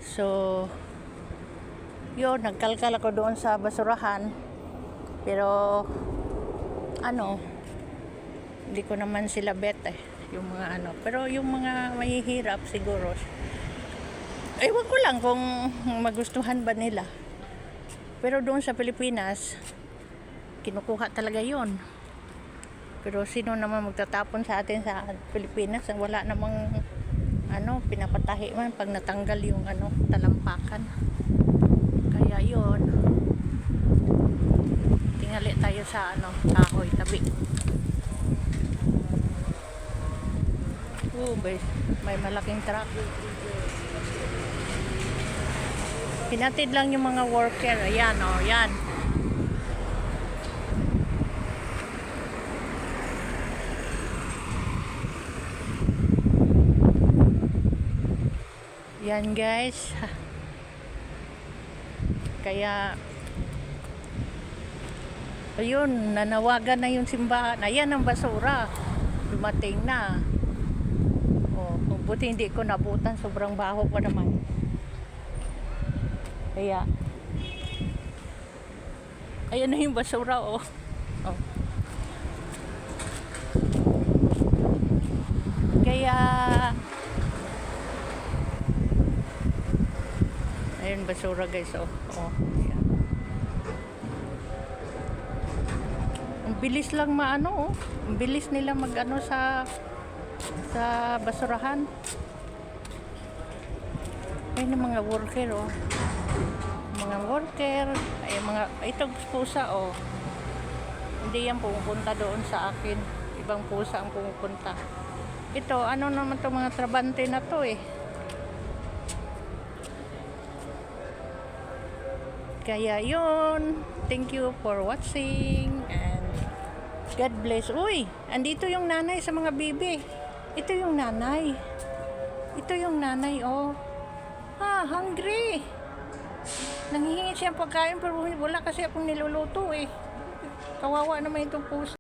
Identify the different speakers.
Speaker 1: So, yun, nagkalkal ako doon sa basurahan. Pero, hindi ko naman sila bet yung mga Pero yung mga mahihirap siguro, ewan ko lang kung magustuhan ba nila. Pero doon sa Pilipinas, kinukuha talaga yon. Pero sino naman magtatapon sa atin sa Pilipinas? Wala namang pinapatahi man pag natanggal yung talampakan. Kaya yon. Tingali tayo sa kahoy tabi. May malaking truck. Pinatid lang yung mga worker. Ayan, yan. Yan guys. Kaya ayun, nanawagan na yung simbahan. Ayan ang basura. Dumating na. Buti hindi ko nabutan, sobrang baho pa naman. Kaya ayan na yung basura Kaya ayun basura guys ayan. Ang bilis lang ang bilis nila sa basurahan. Ayun ang mga worker mga worker itong pusa hindi yan pumupunta doon sa akin, ibang pusa ang pumupunta. Ito naman itong mga trabante na to Kaya yun, thank you for watching and God bless. Uy, andito yung nanay sa mga bibi. Ito yung nanay. Hungry. Nanghihingi siya pagkain pero wala kasi akong niluluto Kawawa naman itong puso.